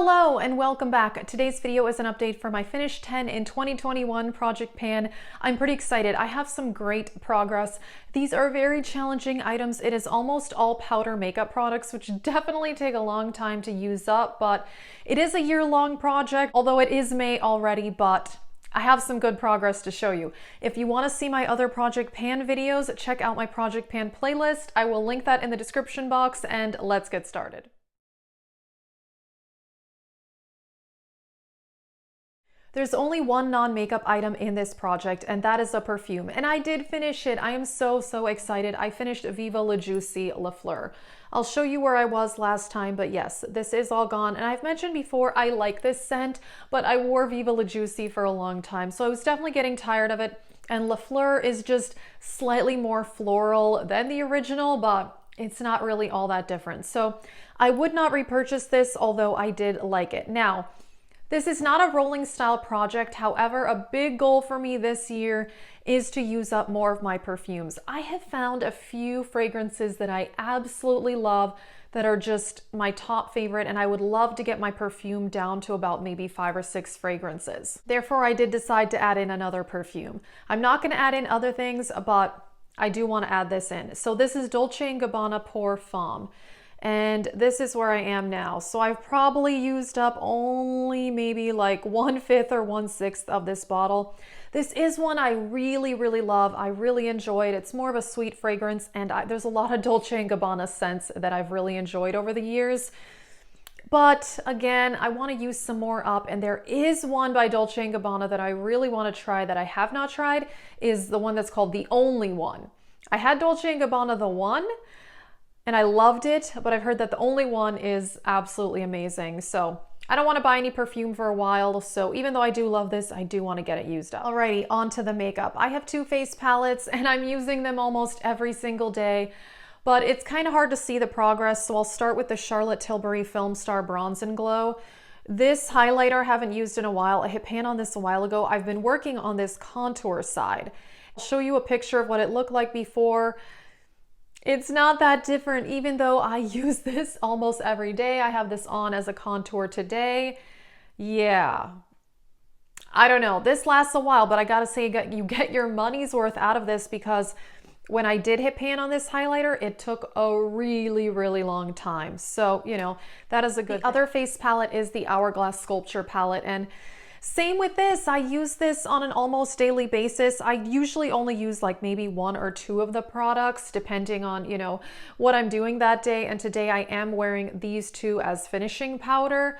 Hello and welcome back. Today's video is an update for my Finish 10 in 2021 project pan. I'm pretty excited. I have some great progress. These are very challenging items. It is almost all powder makeup products, which definitely take a long time to use up, but it is a year-long project, although it is May already, but I have some good progress to show you. If you want to see my other project pan videos, check out my project pan playlist. I will link that in the description box, and let's get started. There's only one non-makeup item in this project, and that is a perfume. And I did finish it. I am so excited. I finished Viva La Juicy La Fleur. I'll show you where I was last time, but yes, this is all gone. And I've mentioned before, I like this scent, but I wore Viva La Juicy for a long time, so I was definitely getting tired of it. And La Fleur is just slightly more floral than the original, but it's not really all that different. So I would not repurchase this, although I did like it. Now, this is not a rolling style project. However, a big goal for me this year is to use up more of my perfumes. I have found a few fragrances that I absolutely love that are just my top favorite, and I would love to get my perfume down to about maybe 5 or 6 fragrances. Therefore, I did decide to add in another perfume. I'm not going to add in other things, but I do want to add this in. So this is Dolce & Gabbana Pour Femme. And this is where I am now. So I've probably used up only maybe like 1/5 or 1/6 of this bottle. This is one I really love. I really enjoyed. It's more of a sweet fragrance, and there's a lot of Dolce & Gabbana scents that I've really enjoyed over the years. But again, I want to use some more up, and there is one by Dolce & Gabbana that I really want to try that I have not tried, is the one that's called The Only One. I had Dolce & Gabbana The One, and I loved it, but I've heard that the Only One is absolutely amazing. So I don't want to buy any perfume for a while, so even though I do love this, I do want to get it used up. Alrighty, on to the makeup. I have 2 face palettes, and I'm using them almost every single day, but it's kind of hard to see the progress, so I'll start with the Charlotte Tilbury Film Star Bronze and Glow. This highlighter I haven't used in a while. I hit pan on this a while ago. I've been working on this contour side. I'll show you a picture of what it looked like before. It's not that different, even though I use this almost every day. I have this on as a contour today. Yeah, I don't know. This lasts a while, but I gotta say, you get your money's worth out of this, because when I did hit pan on this highlighter, it took a really long time. So, you know, that is a good thing. The other face palette is the Hourglass Sculpture palette, and same with this. I use this on an almost daily basis. I usually only use like maybe 1 or 2 of the products, depending on, you know, what I'm doing that day. And today I am wearing these 2 as finishing powder.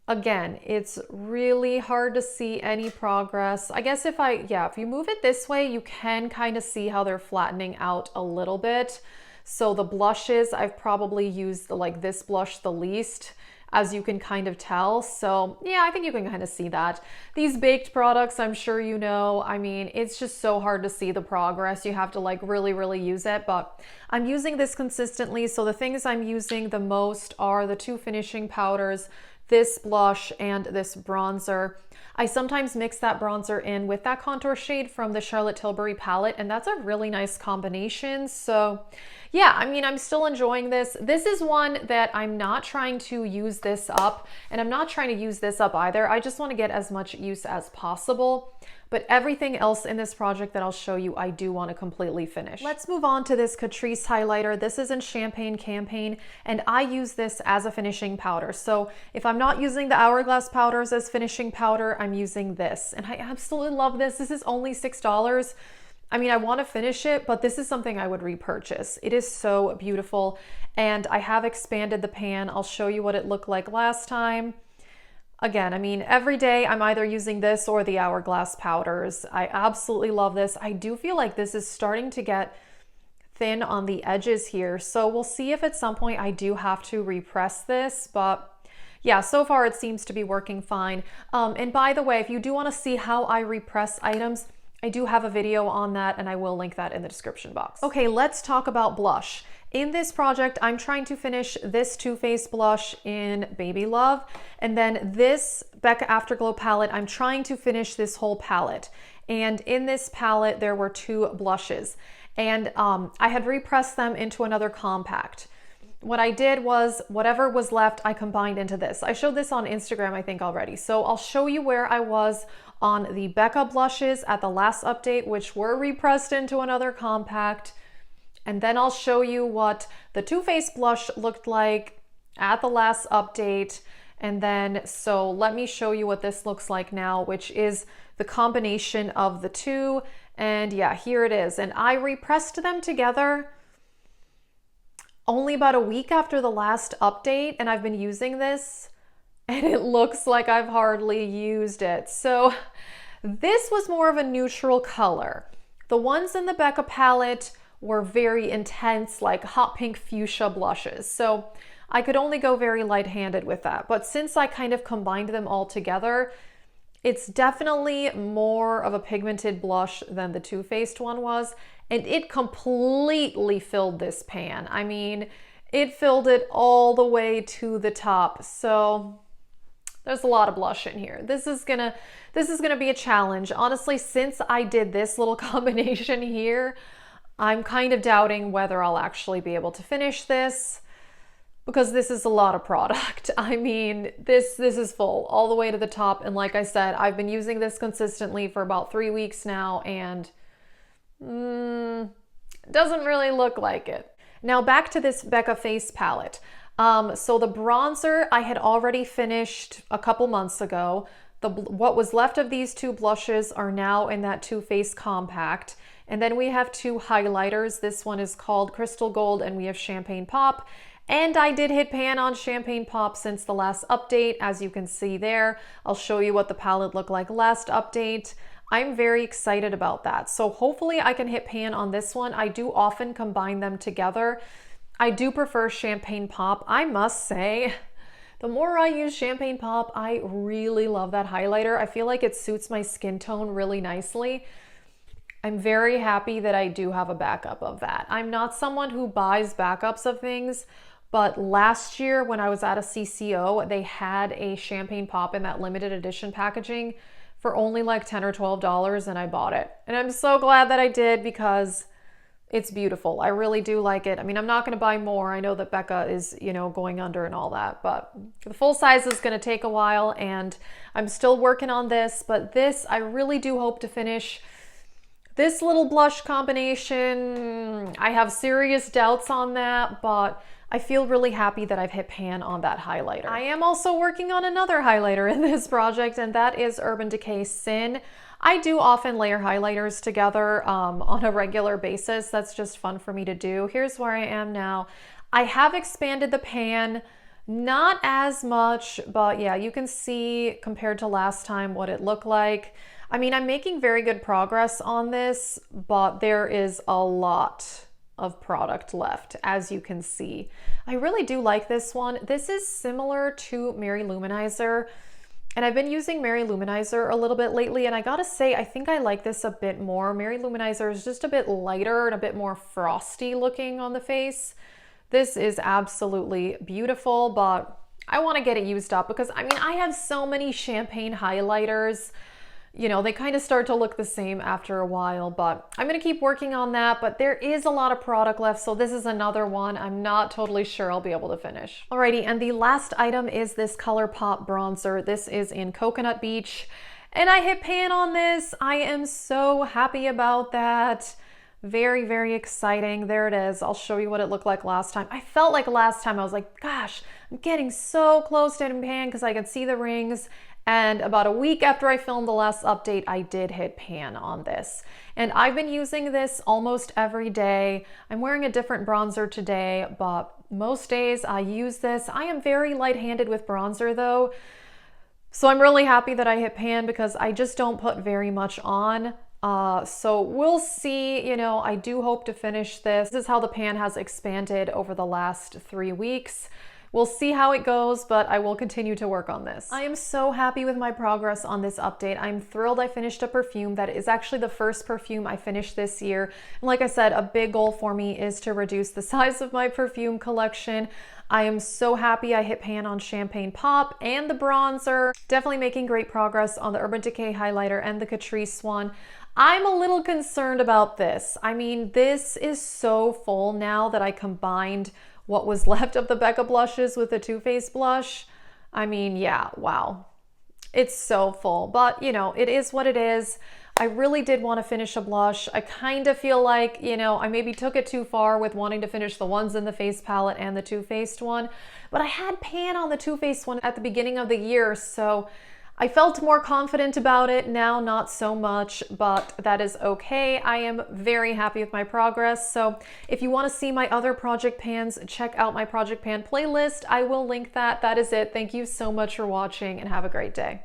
Again, it's really hard to see any progress. I guess if you move it this way, you can kind of see how they're flattening out a little bit. So the blushes, I've probably used like this blush the least, as you can kind of tell. So yeah, I think you can kind of see that. These baked products, I'm sure you know, I mean, it's just so hard to see the progress. You have to like really use it, but I'm using this consistently. So the things I'm using the most are the 2 finishing powders, this blush and this bronzer. I sometimes mix that bronzer in with that contour shade from the Charlotte Tilbury palette, and that's a really nice combination. So yeah, I mean, I'm still enjoying this. This is one that I'm not trying to use this up, and I'm not trying to use this up either. I just want to get as much use as possible. But everything else in this project that I'll show you, I do want to completely finish. Let's move on to this Catrice highlighter. This is in Champagne Campaign, and I use this as a finishing powder. So if I'm not using the Hourglass powders as finishing powder, I'm using this. And I absolutely love this. This is only $6. I mean, I want to finish it, but this is something I would repurchase. It is so beautiful, and I have expanded the pan. I'll show you what it looked like last time. Again, I mean, every day I'm either using this or the Hourglass powders. I absolutely love this. I do feel like this is starting to get thin on the edges here, so we'll see if at some point I do have to repress this, but yeah, so far it seems to be working fine. And by the way, if you do want to see how I repress items, I do have a video on that, and I will link that in the description box. Okay, let's talk about blush. In this project, I'm trying to finish this Too Faced blush in Baby Love, and then this Becca Afterglow palette, I'm trying to finish this whole palette. And in this palette, there were 2 blushes, and I had repressed them into another compact. what I did was whatever was left, I combined into this. I showed this on Instagram, I think already. So I'll show you where I was on the Becca blushes at the last update, which were repressed into another compact. And then I'll show you what the Too Faced blush looked like at the last update. And then, so let me show you what this looks like now, which is the combination of the two. And yeah, here it is. And I repressed them together only about a week after the last update, and I've been using this and it looks like I've hardly used it. So this was more of a neutral color. The ones in the Becca palette were very intense, like hot pink fuchsia blushes. So I could only go very light-handed with that. But since I kind of combined them all together, it's definitely more of a pigmented blush than the Too Faced one was. And it completely filled this pan. I mean, it filled it all the way to the top. So there's a lot of blush in here. This is gonna be a challenge. Honestly, since I did this little combination here, I'm kind of doubting whether I'll actually be able to finish this, because this is a lot of product. I mean, this is full all the way to the top. And like I said, I've been using this consistently for about 3 weeks now, and doesn't really look like it. Now back to this Becca face palette. So the bronzer I had already finished a couple months ago. What was left of these two blushes are now in that Too Faced compact. And then we have two highlighters. This one is called Crystal Gold, and we have Champagne Pop. And I did hit pan on Champagne Pop since the last update, as you can see there. I'll show you what the palette looked like last update. I'm very excited about that. So hopefully I can hit pan on this one. I do often combine them together. I do prefer Champagne Pop. I must say, the more I use Champagne Pop, I really love that highlighter. I feel like it suits my skin tone really nicely. I'm very happy that I do have a backup of that. I'm not someone who buys backups of things, but last year when I was at a CCO, they had a Champagne Pop in that limited edition packaging for only like $10 or $12, and I bought it. And I'm so glad that I did, because it's beautiful. I really do like it. I mean, I'm not gonna buy more. I know that Becca is, you know, going under and all that, but the full size is gonna take a while, and I'm still working on this, but this, I really do hope to finish. This little blush combination, I have serious doubts on that, but I feel really happy that I've hit pan on that highlighter. I am also working on another highlighter in this project, and that is Urban Decay Sin. I do often layer highlighters together on a regular basis. That's just fun for me to do. Here's where I am now. I have expanded the pan, not as much, but yeah, you can see compared to last time what it looked like. I mean, I'm making very good progress on this, but there is a lot of product left, as you can see. I really do like this one. This is similar to Mary Luminizer, and I've been using Mary Luminizer a little bit lately, and I gotta say, I think I like this a bit more. Mary Luminizer is just a bit lighter and a bit more frosty looking on the face. This is absolutely beautiful, but I want to get it used up, because I mean, I have so many champagne highlighters. You know, they kind of start to look the same after a while, but I'm going to keep working on that. But there is a lot of product left, so this is another one I'm not totally sure I'll be able to finish. Alrighty, and the last item is this ColourPop bronzer. This is in Coconut Beach, and I hit pan on this. I am so happy about that. Very, very exciting. There it is. I'll show you what it looked like last time. I felt like last time I was like, gosh, I'm getting so close to hitting pan because I could see the rings. And about a week after I filmed the last update, I did hit pan on this. And I've been using this almost every day. I'm wearing a different bronzer today, but most days I use this. I am very light-handed with bronzer though. So I'm really happy that I hit pan, because I just don't put very much on. So we'll see, you know, I do hope to finish this. This is how the pan has expanded over the last 3 weeks. We'll see how it goes, but I will continue to work on this. I am so happy with my progress on this update. I'm thrilled I finished a perfume that is actually the first perfume I finished this year. And like I said, a big goal for me is to reduce the size of my perfume collection. I am so happy I hit pan on Champagne Pop and the bronzer. Definitely making great progress on the Urban Decay highlighter and the Catrice one. I'm a little concerned about this. I mean, this is so full now that I combined what was left of the Becca blushes with the Too Faced blush. I mean, yeah, wow. It's so full, but you know, it is what it is. I really did want to finish a blush. I kind of feel like, you know, I maybe took it too far with wanting to finish the ones in the face palette and the Too Faced one, but I had pan on the Too Faced one at the beginning of the year, so I felt more confident about it. Now, not so much, but that is okay. I am very happy with my progress. So if you want to see my other project pans, check out my project pan playlist. I will link that. That is it. Thank you so much for watching and have a great day.